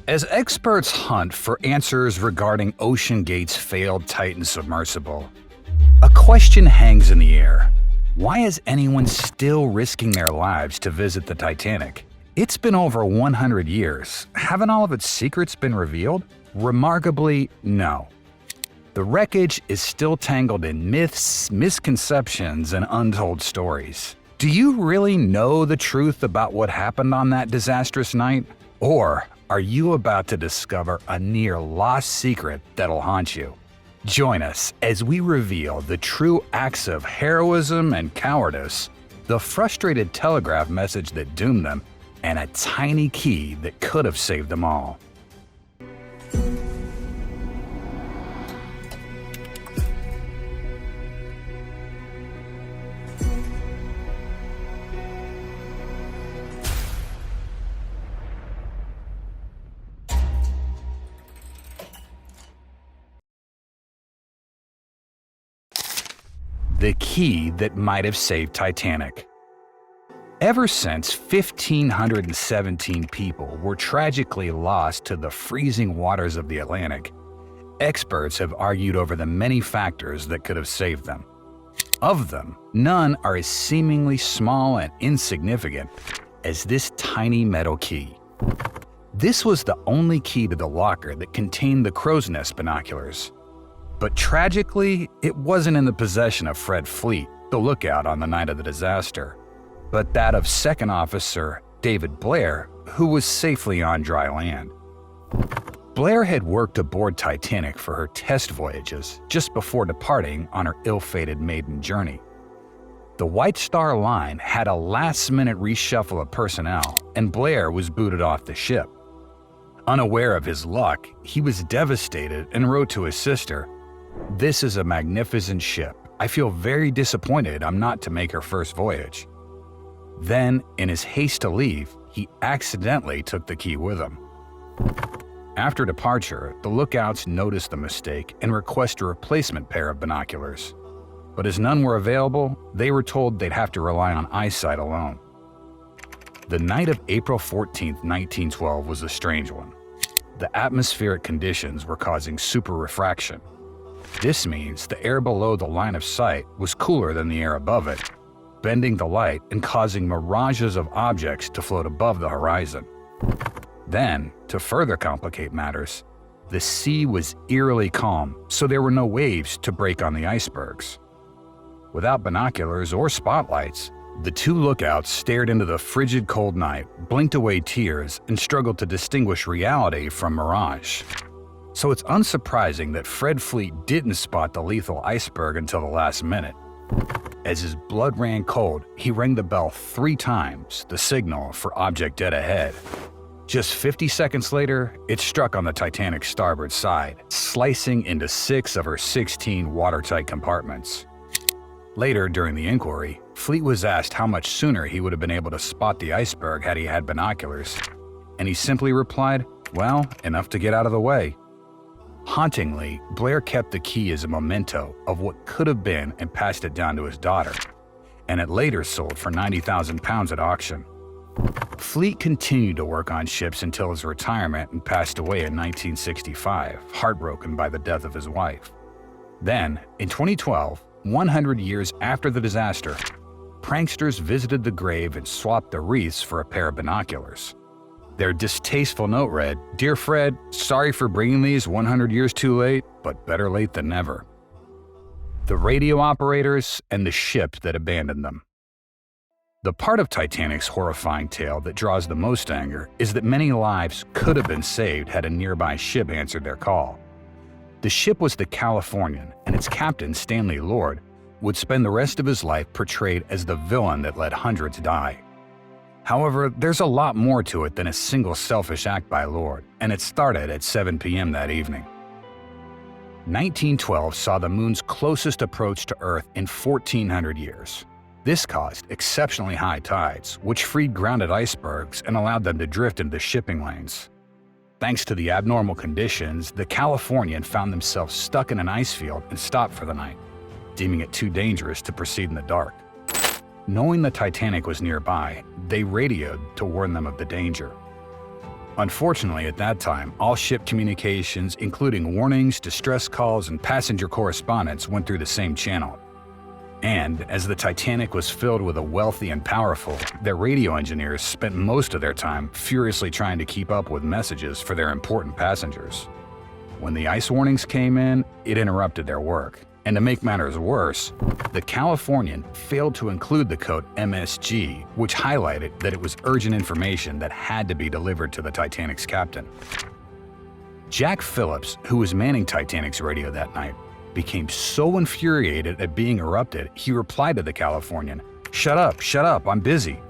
As experts hunt for answers regarding OceanGate's failed Titan submersible, a question hangs in the air. Why is anyone still risking their lives to visit the Titanic? It's been over 100 years. Haven't all of its secrets been revealed? Remarkably, no. The wreckage is still tangled in myths, misconceptions, and untold stories. Do you really know the truth about what happened on that disastrous night? Or are you about to discover a near-lost secret that'll haunt you? Join us as we reveal the true acts of heroism and cowardice, the frustrated telegraph message that doomed them, and a tiny key that could have saved them all. The key that might have saved Titanic. Ever since 1,517 people were tragically lost to the freezing waters of the Atlantic, experts have argued over the many factors that could have saved them. Of them, none are as seemingly small and insignificant as this tiny metal key. This was the only key to the locker that contained the crow's nest binoculars. But tragically, it wasn't in the possession of Fred Fleet, the lookout on the night of the disaster, but that of Second Officer David Blair, who was safely on dry land. Blair had worked aboard Titanic for her test voyages just before departing on her ill-fated maiden journey. The White Star Line had a last-minute reshuffle of personnel, and Blair was booted off the ship. Unaware of his luck, he was devastated and wrote to his sister, "This is a magnificent ship. I feel very disappointed I'm not to make her first voyage." Then, in his haste to leave, he accidentally took the key with him. After departure, the lookouts noticed the mistake and requested a replacement pair of binoculars. But as none were available, they were told they'd have to rely on eyesight alone. The night of April 14, 1912 was a strange one. The atmospheric conditions were causing superrefraction. This means the air below the line of sight was cooler than the air above it, bending the light and causing mirages of objects to float above the horizon. Then, to further complicate matters, the sea was eerily calm, so there were no waves to break on the icebergs. Without binoculars or spotlights, the two lookouts stared into the frigid cold night, blinked away tears, and struggled to distinguish reality from mirage. So it's unsurprising that Fred Fleet didn't spot the lethal iceberg until the last minute. As his blood ran cold, he rang the bell 3 times, the signal for object dead ahead. Just 50 seconds later, it struck on the Titanic's starboard side, slicing into 6 of her 16 watertight compartments. Later, during the inquiry, Fleet was asked how much sooner he would have been able to spot the iceberg had he had binoculars, and he simply replied, "Well, enough to get out of the way." Hauntingly, Blair kept the key as a memento of what could have been and passed it down to his daughter, and it later sold for £90,000 at auction. Fleet continued to work on ships until his retirement and passed away in 1965, heartbroken by the death of his wife. Then, in 2012, 100 years after the disaster, pranksters visited the grave and swapped the wreaths for a pair of binoculars. Their distasteful note read, "Dear Fred, sorry for bringing these 100 years too late, but better late than never." The radio operators and the ship that abandoned them. The part of Titanic's horrifying tale that draws the most anger is that many lives could have been saved had a nearby ship answered their call. The ship was the Californian, and its captain, Stanley Lord, would spend the rest of his life portrayed as the villain that let hundreds die. However, there's a lot more to it than a single selfish act by Lord, and it started at 7 p.m. that evening. 1912 saw the moon's closest approach to Earth in 1,400 years. This caused exceptionally high tides, which freed grounded icebergs and allowed them to drift into the shipping lanes. Thanks to the abnormal conditions, the Californian found themselves stuck in an ice field and stopped for the night, deeming it too dangerous to proceed in the dark. Knowing the Titanic was nearby, they radioed to warn them of the danger. Unfortunately, at that time, all ship communications, including warnings, distress calls, and passenger correspondence, went through the same channel. And as the Titanic was filled with the wealthy and powerful, their radio engineers spent most of their time furiously trying to keep up with messages for their important passengers. When the ice warnings came in, it interrupted their work. And to make matters worse, the Californian failed to include the code MSG, which highlighted that it was urgent information that had to be delivered to the Titanic's captain. Jack Phillips, who was manning Titanic's radio that night, became so infuriated at being interrupted, he replied to the Californian, shut up, I'm busy."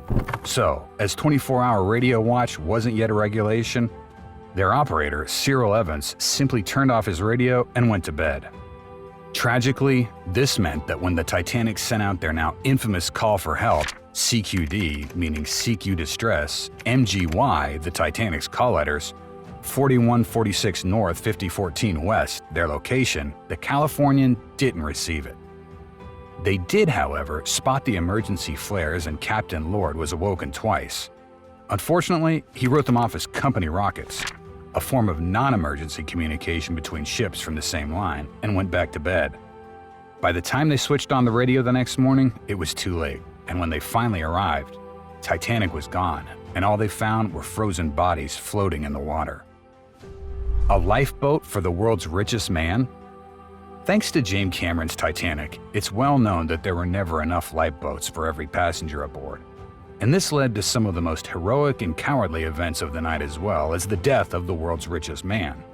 So, as 24-hour radio watch wasn't yet a regulation, their operator, Cyril Evans, simply turned off his radio and went to bed. Tragically, this meant that when the Titanic sent out their now infamous call for help, CQD, meaning CQ Distress, MGY, the Titanic's call letters, 4146 North, 5014 West, their location, the Californian didn't receive it. They did, however, spot the emergency flares and Captain Lord was awoken twice. Unfortunately, he wrote them off as company rockets, a form of non-emergency communication between ships from the same line, and went back to bed. By the time they switched on the radio the next morning, it was too late, and when they finally arrived, Titanic was gone, and all they found were frozen bodies floating in the water. A lifeboat for the world's richest man? Thanks to James Cameron's Titanic, it's well known that there were never enough lifeboats for every passenger aboard. And this led to some of the most heroic and cowardly events of the night, as well as the death of the world's richest man.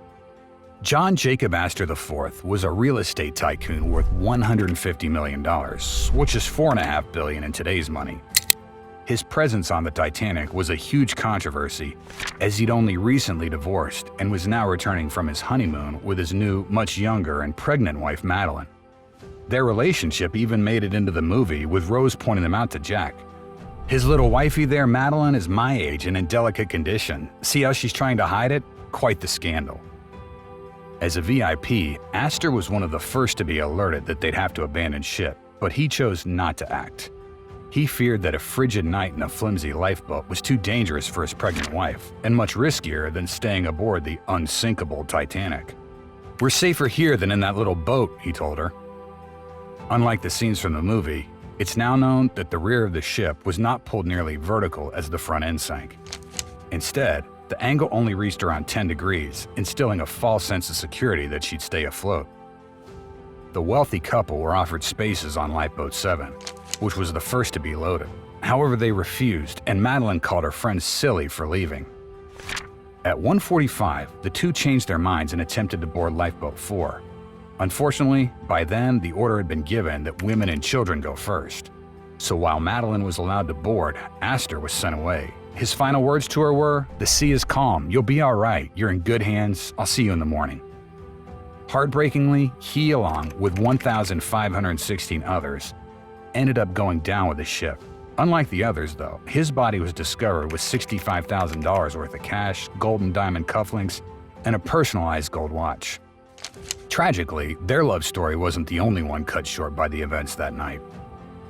John Jacob Astor IV was a real estate tycoon worth $150 million, which is $4.5 billion in today's money. His presence on the Titanic was a huge controversy, as he'd only recently divorced and was now returning from his honeymoon with his new, much younger and pregnant wife, Madeline. Their relationship even made it into the movie, with Rose pointing them out to Jack. "His little wifey there, Madeline, is my age and in delicate condition. See how she's trying to hide it? Quite the scandal." As a VIP, Astor was one of the first to be alerted that they'd have to abandon ship, but he chose not to act. He feared that a frigid night in a flimsy lifeboat was too dangerous for his pregnant wife, and much riskier than staying aboard the unsinkable Titanic. "We're safer here than in that little boat," he told her. Unlike the scenes from the movie, it's now known that the rear of the ship was not pulled nearly vertical as the front end sank. Instead, the angle only reached around 10 degrees, instilling a false sense of security that she'd stay afloat. The wealthy couple were offered spaces on Lifeboat 7, which was the first to be loaded. However, they refused, and Madeline called her friends silly for leaving. At 1:45, the two changed their minds and attempted to board Lifeboat 4. Unfortunately, by then, the order had been given that women and children go first. So while Madeline was allowed to board, Astor was sent away. His final words to her were, "The sea is calm. You'll be all right. You're in good hands. I'll see you in the morning." Heartbreakingly, he, along with 1,516 others, ended up going down with the ship. Unlike the others, though, his body was discovered with $65,000 worth of cash, gold and diamond cufflinks, and a personalized gold watch. Tragically, their love story wasn't the only one cut short by the events that night.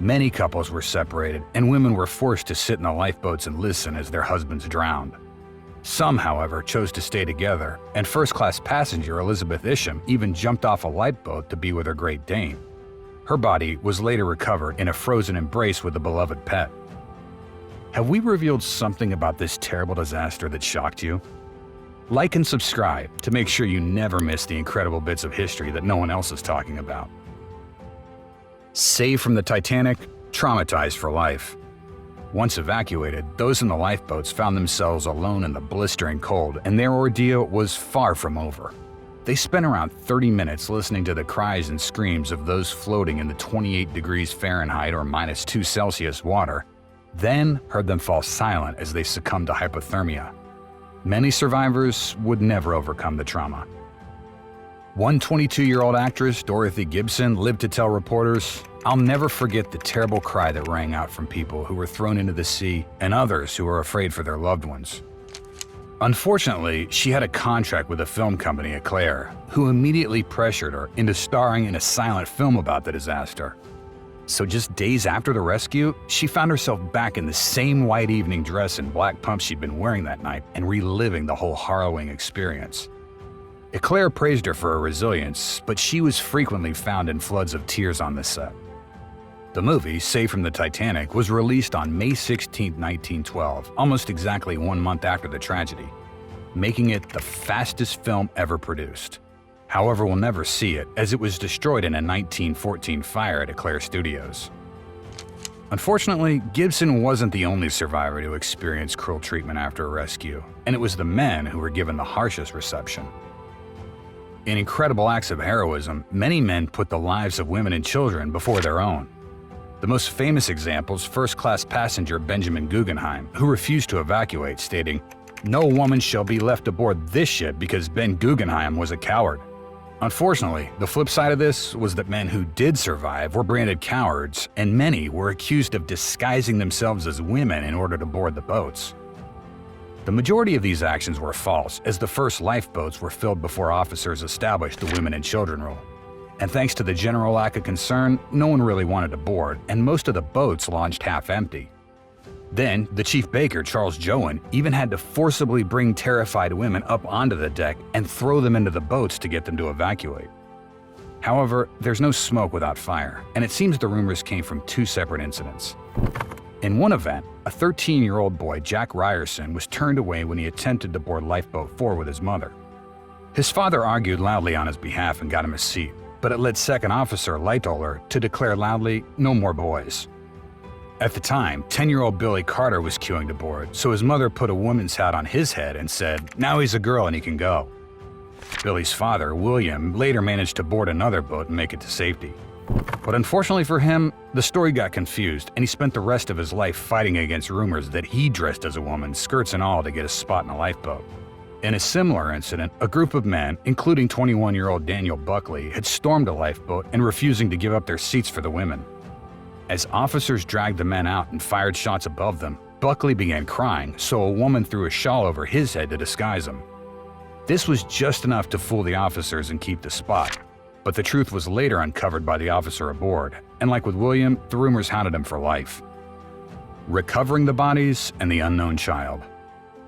Many couples were separated, and women were forced to sit in the lifeboats and listen as their husbands drowned. Some, however, chose to stay together, and first-class passenger Elizabeth Isham even jumped off a lifeboat to be with her Great Dane. Her body was later recovered in a frozen embrace with a beloved pet. Have we revealed something about this terrible disaster that shocked you? Like and subscribe to make sure you never miss the incredible bits of history that no one else is talking about. Saved from the Titanic, traumatized for life. Once evacuated, those in the lifeboats found themselves alone in the blistering cold, and their ordeal was far from over. They spent around 30 minutes listening to the cries and screams of those floating in the 28 degrees Fahrenheit or -2 Celsius water, then heard them fall silent as they succumbed to hypothermia. Many survivors would never overcome the trauma. One 22-year-old actress, Dorothy Gibson, lived to tell reporters, "I'll never forget the terrible cry that rang out from people who were thrown into the sea and others who were afraid for their loved ones." Unfortunately, she had a contract with a film company, Eclair, who immediately pressured her into starring in a silent film about the disaster. So just days after the rescue, she found herself back in the same white evening dress and black pumps she'd been wearing that night and reliving the whole harrowing experience. Eclair praised her for her resilience, but she was frequently found in floods of tears on the set. The movie, Saved from the Titanic, was released on May 16, 1912, almost exactly 1 month after the tragedy, making it the fastest film ever produced. However, we'll never see it, as it was destroyed in a 1914 fire at Eclair Studios. Unfortunately, Gibson wasn't the only survivor to experience cruel treatment after a rescue, and it was the men who were given the harshest reception. In incredible acts of heroism, many men put the lives of women and children before their own. The most famous example is first-class passenger Benjamin Guggenheim, who refused to evacuate, stating, "No woman shall be left aboard this ship because Ben Guggenheim was a coward." Unfortunately, the flip side of this was that men who did survive were branded cowards, and many were accused of disguising themselves as women in order to board the boats. The majority of these actions were false, as the first lifeboats were filled before officers established the women and children rule. And thanks to the general lack of concern, no one really wanted to board, and most of the boats launched half-empty. Then, the chief baker, Charles Joan, even had to forcibly bring terrified women up onto the deck and throw them into the boats to get them to evacuate. However, there's no smoke without fire, and it seems the rumors came from 2 separate incidents. In one event, a 13-year-old boy, Jack Ryerson, was turned away when he attempted to board Lifeboat 4 with his mother. His father argued loudly on his behalf and got him a seat, but it led Second Officer Lightoller to declare loudly, "No more boys." At the time, 10-year-old Billy Carter was queuing to board, so his mother put a woman's hat on his head and said, "Now he's a girl and he can go." Billy's father, William, later managed to board another boat and make it to safety. But unfortunately for him, the story got confused, and he spent the rest of his life fighting against rumors that he dressed as a woman, skirts and all, to get a spot in a lifeboat. In a similar incident, a group of men, including 21-year-old Daniel Buckley, had stormed a lifeboat and refusing to give up their seats for the women. As officers dragged the men out and fired shots above them, Buckley began crying, so a woman threw a shawl over his head to disguise him. This was just enough to fool the officers and keep the spot. But the truth was later uncovered by the officer aboard, and like with William, the rumors haunted him for life. Recovering the bodies and the unknown child.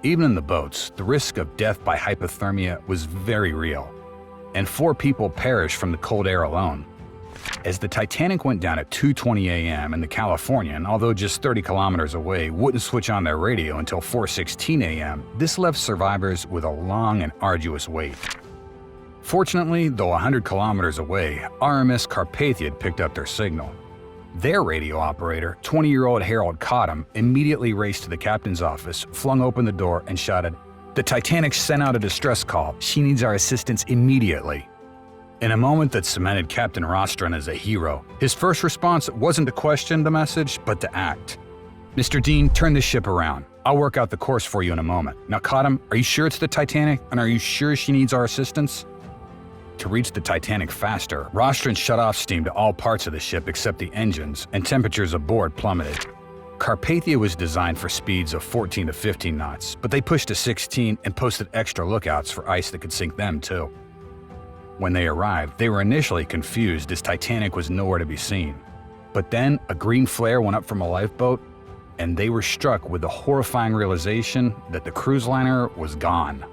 Even in the boats, the risk of death by hypothermia was very real, and 4 people perished from the cold air alone. As the Titanic went down at 2:20 a.m. and the Californian, although just 30 kilometers away, wouldn't switch on their radio until 4:16 a.m., this left survivors with a long and arduous wait. Fortunately, though 100 kilometers away, RMS Carpathia had picked up their signal. Their radio operator, 20-year-old Harold Cottam, immediately raced to the captain's office, flung open the door, and shouted, "The Titanic sent out a distress call. She needs our assistance immediately." In a moment that cemented Captain Rostron as a hero, his first response wasn't to question the message, but to act. "Mr. Dean, turn the ship around. I'll work out the course for you in a moment. Now, Cottam, are you sure it's the Titanic, and are you sure she needs our assistance?" To reach the Titanic faster, Rostron shut off steam to all parts of the ship except the engines, and temperatures aboard plummeted. Carpathia was designed for speeds of 14 to 15 knots, but they pushed to 16 and posted extra lookouts for ice that could sink them too. When they arrived, they were initially confused as Titanic was nowhere to be seen. But then a green flare went up from a lifeboat, and they were struck with the horrifying realization that the cruise liner was gone.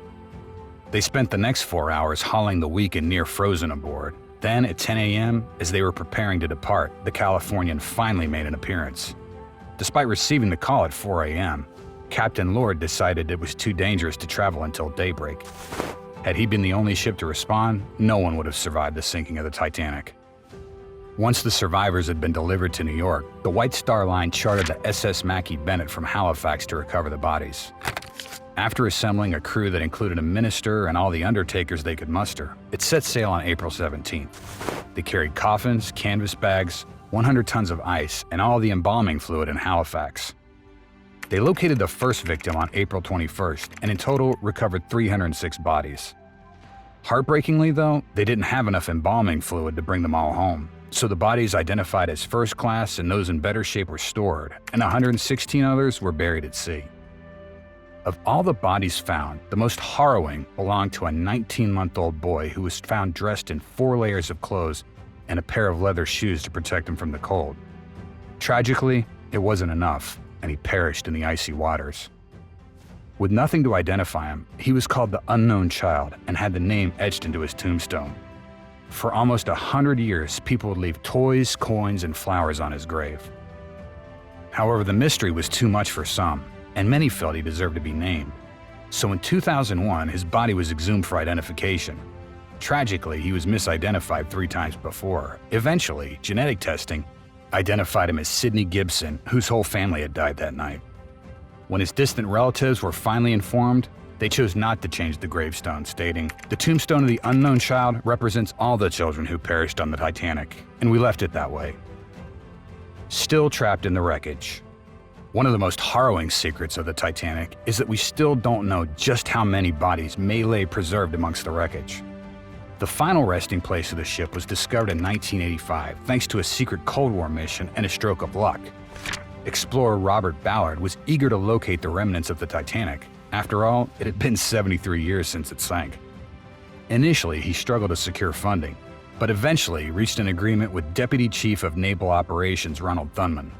They spent the next 4 hours hauling the weak and near frozen aboard. Then at 10 a.m., as they were preparing to depart, the Californian finally made an appearance. Despite receiving the call at 4 a.m., Captain Lord decided it was too dangerous to travel until daybreak. Had he been the only ship to respond, no one would have survived the sinking of the Titanic. Once the survivors had been delivered to New York, the White Star Line chartered the SS Mackie Bennett from Halifax to recover the bodies. After assembling a crew that included a minister and all the undertakers they could muster, it set sail on April 17th. They carried coffins, canvas bags, 100 tons of ice, and all the embalming fluid in Halifax. They located the first victim on April 21st, and in total recovered 306 bodies. Heartbreakingly, though, they didn't have enough embalming fluid to bring them all home, so the bodies identified as first class and those in better shape were stored, and 116 others were buried at sea. Of all the bodies found, the most harrowing belonged to a 19-month-old boy who was found dressed in 4 layers of clothes and a pair of leather shoes to protect him from the cold. Tragically, it wasn't enough, and he perished in the icy waters. With nothing to identify him, he was called the Unknown Child and had the name etched into his tombstone. For almost 100 years, people would leave toys, coins, and flowers on his grave. However, the mystery was too much for some, and many felt he deserved to be named. So in 2001, his body was exhumed for identification. Tragically, he was misidentified 3 times before. Eventually, genetic testing identified him as Sidney Gibson, whose whole family had died that night. When his distant relatives were finally informed, they chose not to change the gravestone, stating, "The tombstone of the unknown child represents all the children who perished on the Titanic, and we left it that way." Still trapped in the wreckage. One of the most harrowing secrets of the Titanic is that we still don't know just how many bodies may lay preserved amongst the wreckage. The final resting place of the ship was discovered in 1985 thanks to a secret Cold War mission and a stroke of luck. Explorer Robert Ballard was eager to locate the remnants of the Titanic. After all, it had been 73 years since it sank. Initially, he struggled to secure funding, but eventually reached an agreement with Deputy Chief of Naval Operations Ronald Thunman.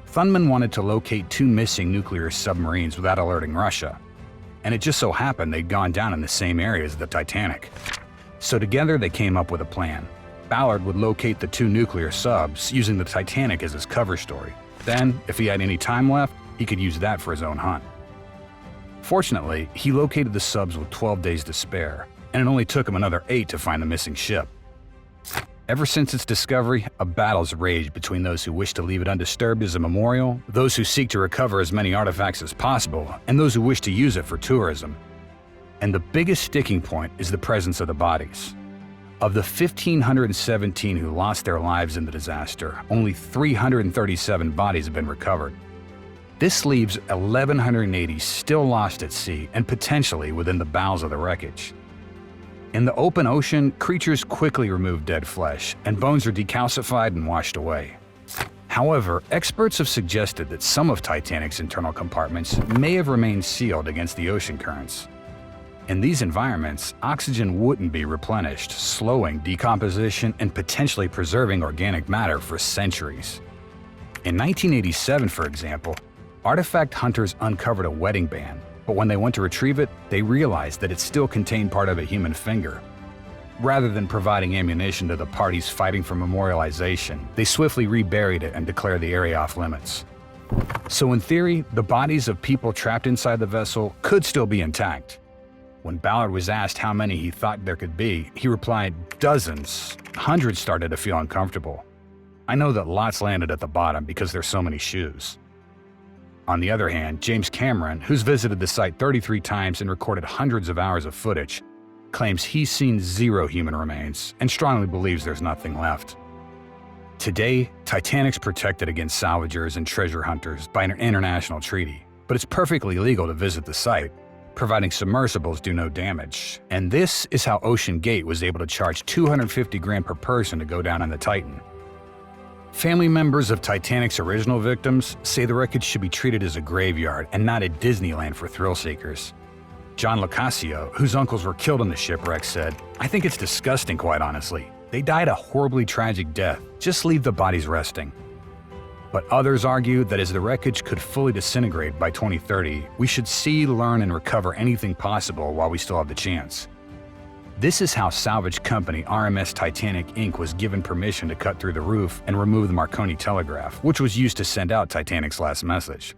Thunman wanted to locate 2 missing nuclear submarines without alerting Russia, and it just so happened they'd gone down in the same area as the Titanic. So together they came up with a plan. Ballard would locate the 2 nuclear subs using the Titanic as his cover story. Then, if he had any time left, he could use that for his own hunt. Fortunately, he located the subs with 12 days to spare, and it only took him another 8 to find the missing ship. Ever since its discovery, a battle's raged between those who wish to leave it undisturbed as a memorial, those who seek to recover as many artifacts as possible, and those who wish to use it for tourism. And the biggest sticking point is the presence of the bodies. Of the 1,517 who lost their lives in the disaster, only 337 bodies have been recovered. This leaves 1,180 still lost at sea and potentially within the bowels of the wreckage. In the open ocean, creatures quickly remove dead flesh, and bones are decalcified and washed away. However, experts have suggested that some of Titanic's internal compartments may have remained sealed against the ocean currents. In these environments, oxygen wouldn't be replenished, slowing decomposition and potentially preserving organic matter for centuries. In 1987, for example, artifact hunters uncovered a wedding band, but when they went to retrieve it, they realized that it still contained part of a human finger. Rather than providing ammunition to the parties fighting for memorialization, they swiftly reburied it and declared the area off limits. So in theory, the bodies of people trapped inside the vessel could still be intact. When Ballard was asked how many he thought there could be, he replied, "Dozens." Hundreds started to feel uncomfortable. "I know that lots landed at the bottom because there's so many shoes." On the other hand, James Cameron, who's visited the site 33 times and recorded hundreds of hours of footage, claims he's seen 0 human remains and strongly believes there's nothing left. Today, Titanic's protected against salvagers and treasure hunters by an international treaty, but it's perfectly legal to visit the site, providing submersibles do no damage. And this is how OceanGate was able to charge $250,000 per person to go down on the Titan. Family members of Titanic's original victims say the wreckage should be treated as a graveyard and not a Disneyland for thrill-seekers. John Locascio, whose uncles were killed in the shipwreck, said, "I think it's disgusting, quite honestly. They died a horribly tragic death. Just leave the bodies resting." But others argue that as the wreckage could fully disintegrate by 2030, we should see, learn, and recover anything possible while we still have the chance. This is how salvage company RMS Titanic Inc. was given permission to cut through the roof and remove the Marconi telegraph, which was used to send out Titanic's last message.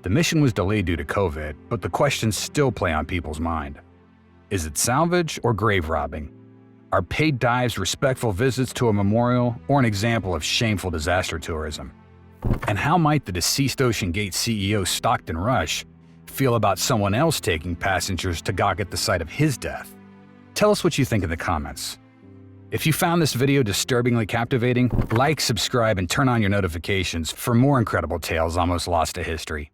The mission was delayed due to COVID, but the questions still play on people's mind. Is it salvage or grave robbing? Are paid dives respectful visits to a memorial or an example of shameful disaster tourism? And how might the deceased OceanGate CEO Stockton Rush feel about someone else taking passengers to gawk at the site of his death? Tell us what you think in the comments. If you found this video disturbingly captivating, like, subscribe, and turn on your notifications for more incredible tales almost lost to history.